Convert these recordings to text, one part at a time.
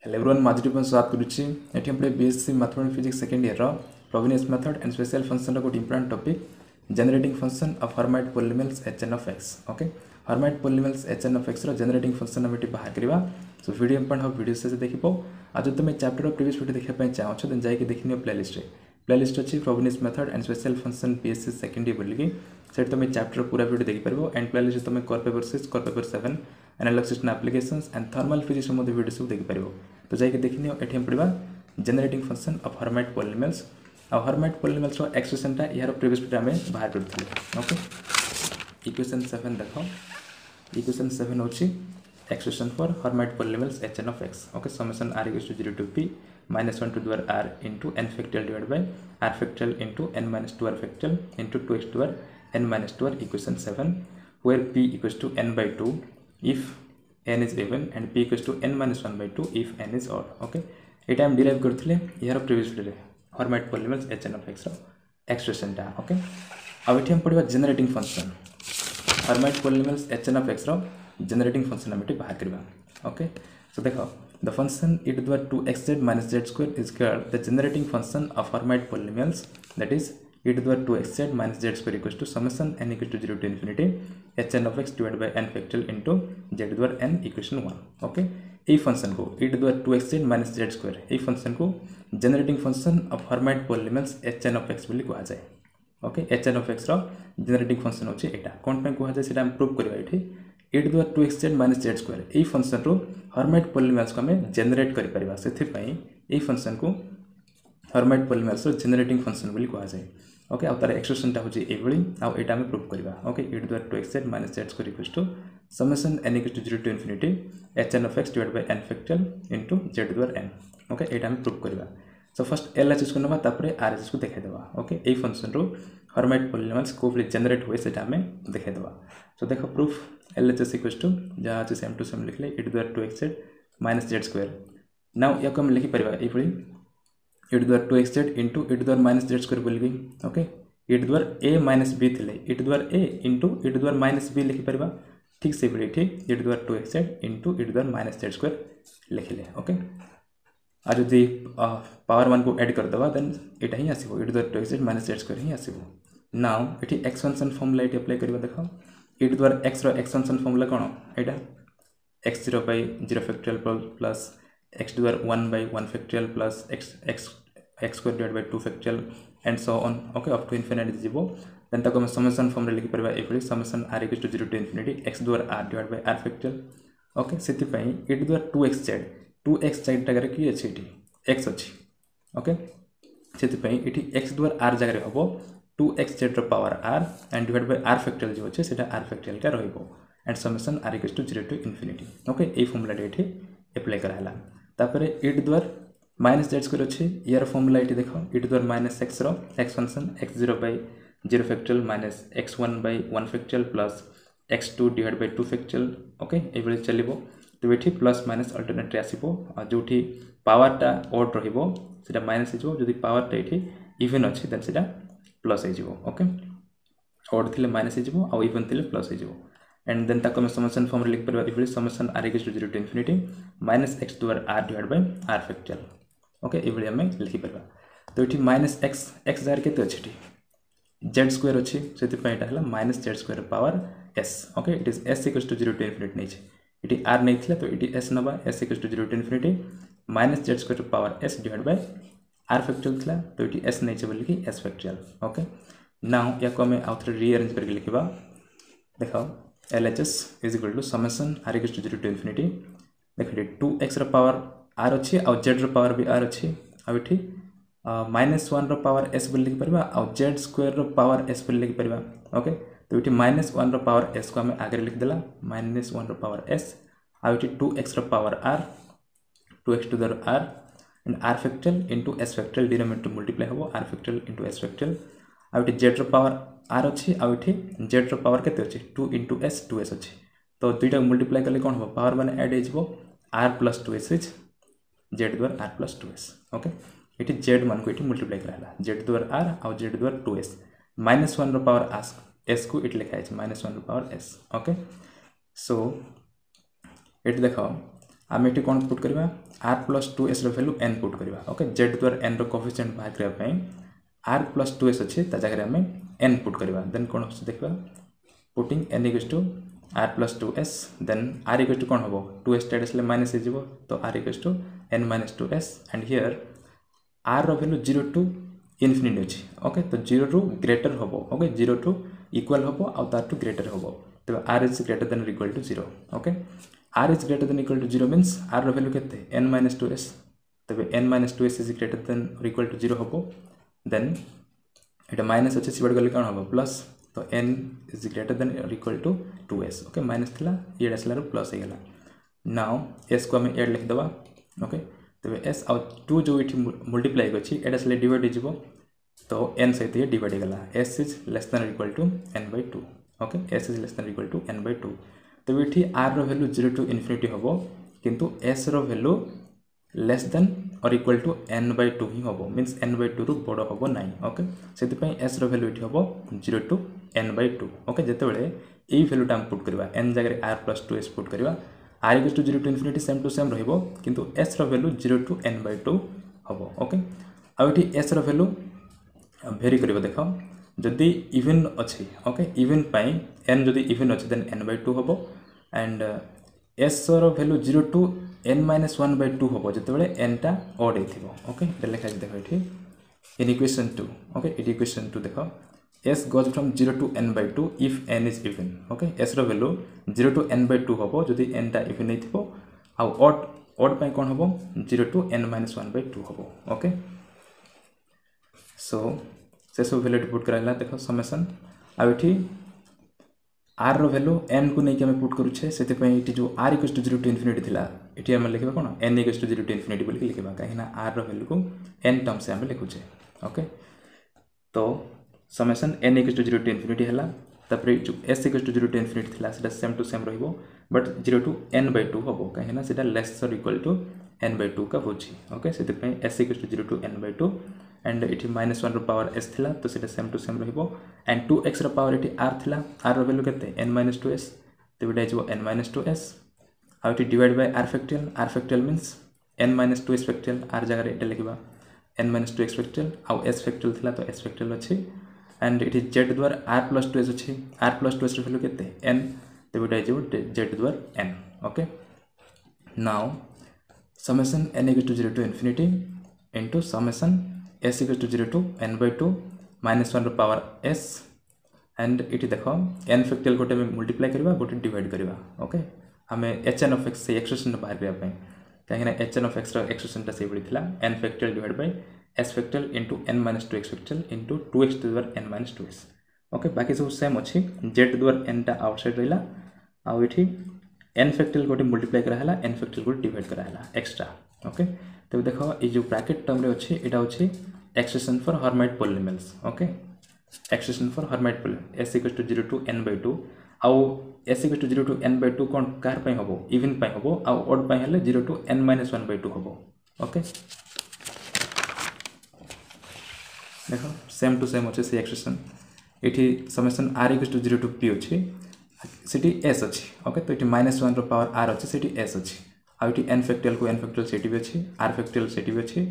Hello everyone माधुरी पण स्वागत करुच्ची एठी हम BSc mathematics physics second year रो Frobenius method and special function रो important topic generating function of Hermite polynomials hn of x okay Hermite polynomials hn of x रो generating function हम एठी बाहर करबा सो वीडियो इंपोर्टेंट हो वीडियो से देखिबो आज तुम चैप्टर रो प्रीवियस वीडियो देखा पय चाहो देन जाई के देखनियो प्लेलिस्ट अछि Frobenius method and special function BSc second year बोली सेट तुम चैप्टर पूरा वीडियो देखि परबो एंड प्लेलिस्ट तुम core paper 6 core paper 7 analog system applications and thermal physics मध्ये वीडियो सब देखि परबो तो जाइए देखने एटी हम पढ़ा generating function of Hermite polynomials और हर्माइट पॉलिनोमियल्स रो एक्सप्रेशनटा यार प्रीवियस वीडियो में बाहर करथिले ओके इक्वेशन 7 देखो इक्वेशन 7 होची expression for Hermite polynomials hn of x okay summation r equals to 0 to p minus 1 to the power r into n factorial divided by r factorial into n minus 2r factorial into 2x to the power n minus 2r equation 7 where p equals to n by 2 if n is even and p equals to n minus 1 by 2 if n is odd okay एटा हम derive करथिले यार previous video रे Hermite polynomials hn of x रो expression टा okay अब एठी हम पढिबा generating function Hermite polynomials hn of x रो जनरेटिंग फंक्शन हम एठी बाहर करबा ओके सो देखो the function e to the power 2xz minus z square is called the generating function of Hermite polynomials that is e to the power 2xz minus z square equals to summation n equals to 0 to infinity hn of x divided by n factorial into z to the power n equation 1 okay এই function को e to the power 2xz minus z square এই function को generating function of Hermite polynomials hn of x बोली कहा जाए okay hn of x रो generating function होची एटा कोन पे कहा जाए सेटा हम प्रूव करबा एठी e to the power 2xz minus z square এই फंक्शन रो हर्माइट पॉलिनोमियल्स को हमें जनरेट करि परिबा सेथि पई এই फंक्शन को हर्माइट पॉलिनोमियल्स रो जनरेटिंग फंक्शन बोली कहा जाए ओके आ तार एक्सप्रेशन ता होची एभली आ एटा हम प्रूव करबा okay e to the power 2xz minus z square equals to summation n equals to 0 to infinity hn of x divided by n factorial into z to the power n okay एटा हम prove करबा so first LHS को नबा तापरे RHS को देखाइ देबा okay এই function रो Hermite polynomials को जनरेट होय सेटा हमें देखाइ देबा सो देखो प्रूफ LHS equals to जहाँ से सेम टू सेम लिखले e to the power 2xz minus z square now या को हम लिखि परिबा एभली e to the power 2xz into e to the power minus z square Boulby okay e to the power a minus b थिले e to the power a into e to the power minus b लिखि परिबा ठीक से बड़ी ठीक e to the power 2xz into e to the power minus z square लिखले okay आ जदि power 1 को ऐड कर दबा देन एटा ही आसीबो e to the power 2xz minus z square ही आसीबो नाउ एठी एक्सपेंशन फॉर्मूला एटी अप्लाई करबा देखो e to the power x रो एक्सपेंशन फॉर्मूला कोन एटा x0 by 0 factorial plus x to the power 1 by 1 factorial plus x square divided by 2 factorial and so on okay up to infinity जीवो then तक हम summation form रे लिखि परबा एफली summation r equals to 0 to infinity x to the power r divided by r factorial okay सेति पई e to the power 2x जगह की अछि एठी x अछि okay सेति पई एठी x to the power r जगह हबो 2x रो power r and divided by r factorial जो अछि सेटा r factorial का रहइबो and summation r equals to 0 to infinity okay a formula एठी अप्लाई कराला तापरे e to the power minus z square अछि यार फॉर्मूला एठी देखो e to the power minus x रो x function x0 by 0 factorial minus x1 by 1 factorial plus x2 divided by 2 factorial okay एबले चलिबो तो एठी प्लस माइनस अल्टरनेट आसीबो जोठी पावर टा odd रहिबो सेटा माइनस हिजो जदी पावर टा एठी इवन अछि देन सेटा प्लस हिजो ओके ओड थिले माइनस हिजो आ इवन थिले प्लस हिजो and then तक हम समेशन फॉर्म रे लिख परबा एबले summation r equals to 0 to infinity minus x to the power r divided by r factorial okay एबले हम लिखि परबा तो एठी माइनस x जार केते अछि z square अछि सेति पय एटा हला minus z square power s okay it is s equals to 0 to infinity नै छै इटी r नै थिला तो इटी s नबा s equals to 0 to infinity minus z square power s divided by r factorial थिला तो इटी s नै छै बोली कि s factorial ओके नाउ या को हमें आउथर रीअरेंज करके लिखबा देखो LHS is equal to summation r equals to 0 to infinity देखिए 2x रो पावर r अछि आ z रो पावर भी r अछि आ इठी -1 रो पावर s बोल लिख परबा आ z square rho power s बोल लिख परबा ओके तो इठी -1 रो पावर s को हमें आगे लिख देला -1 रो पावर s आ इठी 2x रो power r 2x to the r and r factorial into s factorial denominator multiply होबो r factorial into s factorial आ इठी z रो पावर r अछि आ इठी z रो पावर केते अछि 2 into s 2s अछि तो दुइटा मल्टीप्लाई करले कोन होबो पावर माने ऐड हेजबो r plus 2s is z द्वारा r plus 2s ओके इठी z मान को इठी मल्टीप्लाई कराला z द्वारा r आ z द्वारा 2s -1 रो पावर s को इट लिखा है -1 रो पावर s ओके सो इट देखो आम ये कौन पुट करवा r plus 2s value n put करवा ओके z द्वारा n कोफिशिएंट बाहर करने r प्लस 2s अच्छे जगह आम n पुट करवा देन कौन हो देखा putting n equals to r plus 2s then r equals to कौन हम 2s टाइड आसले माइनस हो तो r equals to n minus 2s and here r रो वैल्यू 0 टू इनफिनिटी अच्छी ओके तो 0 टू ग्रेटर हम ओके 0 टू इक्वल हम आउ तार टू ग्रेटर हम तो r is greater than equal to 0 okay r is greater than equal to 0 means r रो वैल्यू केते n माइनस 2s तबे n minus 2s is greater than और इक्वल टू 0 हम देन एटा माइनस अच्छे सिबड़ गले कौन हम प्लस तो n इज ग्रेटर देन और equal to 2s okay minus थिला ये आसला प्लस हो गला नाउ s को हमें ऐड लिख दवा ओके तबे s आउ 2 जो इठी मल्टीप्लाई गछि एटा से डिवाइड हो तो n सहित ये डिवाइड गला s is less than equal to n/2 okay s is less than equal to n/2 तो ये r रो वैल्यू 0 टू इनफिनिटी हम किंतु s रो वैल्यू लेस देन और इक्वल टू n/2 ही हम मीन्स n/2 रु बड़ हम ना ओके से s रो वैल्यू ये हम 0 टू n/2 ओके जिते ये वैल्यू टाइम पुट करवा n जगह r प्लस 2s पुट करवा r equal to 0 to infinity same to same रहिबो किंतु s रो वैल्यू 0 टू n/2 हम ओके आ s रो वैल्यू भेरी कर देख जदि इवन अच्छी ओके इवन पाई n जदि इवन अच्छे देन n/2 हम एंड s रो वैल्यू 0 टू n माइनस 1/2 हम जिते n टा ऑड हो ओके लिखा देख ये इन इक्वेशन 2 ओके इक्वेशन 2 देख s goes from 0 to n/2 if n is even okay s रो वैल्यू 0 to n/2 हम जदि n टा इवन नहीं थो आ ऑड पाई कौन हम 0 to n माइनस 1/2 हम ओके सो से सब वैल्यू पुट कराइला देख समेसन आठी r रो वैल्यू n को नहीं आम पुट करुचे से जो r equals to 0 to infinity थिला एटी आम लिखा कौन n equals to 0 to infinity बोल लिखा कहीं r रो वैल्यू को n टर्म से आम लिखुचे ओके तो summation n equals to 0 to infinity है तापर जो s equals to 0 to infinity थिला सेटा सेम टू सेम रहिबो बट 0 टू n/2 हम कहीं सेटा लेस और इक्वल टू n/2 का होची ओके से s equals to 0 to n/2 and इटी माइनस 1 रो पावर s थिला तो सेटा सेम टू सेम रहिबो एंड 2x रो पावर इटी r थिला r रो वैल्यू केते n माइनस 2s तो बेटा जो n माइनस 2s आ इटी divide by r factorial means n minus 2s factorial r जगह एटा लिखबा n माइनस 2x फैक्टोरियल आ s फैक्टोरियल थिला तो s फैक्टोरियल अछि एंड इटी z द्वारा r प्लस 2s अछि r प्लस 2s रो वैल्यू केते n तो बेटा जो z द्वारा n okay now summation n equal to 0 to infinity into summation s equal to 0 to n/2 minus 1 रो पावर s एंड इटी देखो n फैक्टोरियल गोटे मल्टीप्लाई करबा गोटे डिवाइड करबा ओके हमें hn of x से एक्सप्रेशन बाहर करबा पई कहीं hn of x रो एक्सप्रेशन ता से बड़ी थिला n factorial divide by s factorial into n minus 2x factorial into 2x to the n minus 2s okay बाकी सब सेम अछि z द्वारा n टा आउटसाइड रहला आ इठी n फैक्टोरियल गोटे मल्टीप्लाई करा हला n फैक्टोरियल गोटे डिवाइड करा हला एक्स्ट्रा ओके तो देखो ये जो ब्रैकेट टर्म रे अछि एटा अछि expression for Hermite polynomials okay expression for Hermite polynomial s equal to 0 to n/2 आउ s equal to 0 to n/2 कोन कार पय हबो इवन पय हबो आ ऑड पय हले 0 टू n माइनस 1/2 हबो ओके देखो सेम टू सेम अछि से एक्सप्रेशन एठी summation r equal to 0 to p अछि सिटी s अछि ओके तो एठी माइनस 1 रो पावर r अछि सिटी s अछि आ एठी n फैक्टोरियल को n फैक्टोरियल सेटी भी अछि r फैक्टोरियल सेटी भी अछि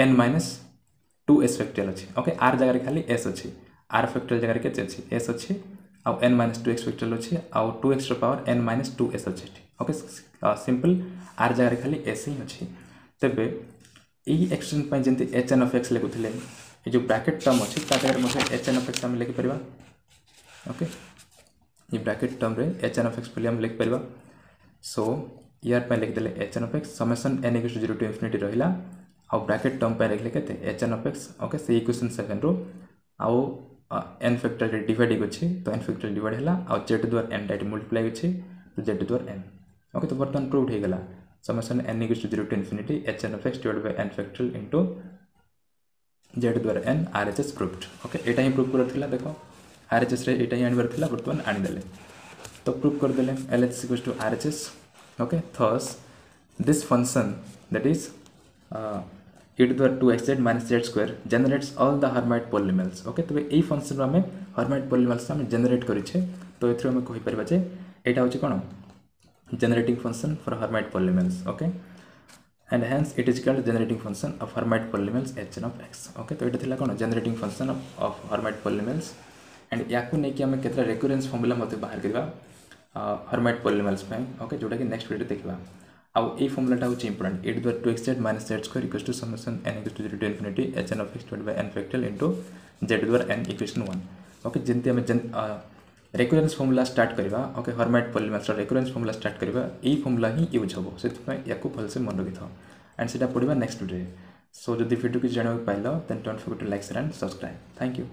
n माइनस 2s फैक्टोरियल अछि ओके r जगह खाली s अछि r फैक्टोरियल जगह के अछि s अछि आ n माइनस 2x फैक्टोरियल अछि आ 2x रो पावर n माइनस 2s अछि ओके सिंपल r जगह खाली s ही अछि तबे ई एक्सप्रेशन पय जंती hn of x लिखुथिले ए जो ब्रैकेट टर्म अछि ता जगह मते hn of x हम लिख परबा ओके ये ब्रैकेट टर्म रे hn of x पले हम लिख परबा सो यार पे लिख देले hn of x summation n equal to 0 to infinity रहिला आ ब्रैकेट टर्म पे लिखले केते hn of x ओके से इक्वेशन 7 रो आ n फैक्टोरियल डिवाइड अछि तो n फैक्टोरियल डिवाइड हला आ z द्वारा n डाइट मल्टीप्लाई अछि तो z द्वारा n ओके तो बर्तन प्रूव्ड हे गेला summation n equal to 0 to infinity hn of x divide by n factorial into z द्वारा n RHS प्रूव्ड ओके एटा ही प्रूव करथिला देखो RHS रे एटा ही आनिबार थिला बर्तन आनि देले तो प्रूव कर देले LHS equal to RHS okay thus this function that is e to the 2x minus z square generates all the Hermite polynomials okay तो ये फंक्शन में Hermite polynomials हम जनरेट करिछे तो एथरो हम कहि परबा जे एटा होची कोन generating function for Hermite polynomials. Okay, and hence it is called generating function of Hermite polynomials hn of x. Okay, तो ये थिला कोन generating function of Hermite polynomials and याकू नै कि हम केतरा recurrence formula मते बाहर करबा Hermite polynomials पे. ओके, जोटा कि नेक्स्ट वीडियो देखबा. आउ ए फॉर्मूलाटा होची important. e to the 2x minus z square equals to summation n equals to 0 to infinity hn of x divided by n factorial into z to the n equation 1. Okay, जेंति हम रेकुरेंस formula start करबा. Okay, Hermite पॉलीनॉमियल्स रेकुरेंस formula start करबा. ई formula ही use हबो. सेति याकू भल से मन रखिथाओ and सेटा पढिबा next video. सो जदि वीडियो कि जानबा पाइलो then don't forget to like share and subscribe. Thank you.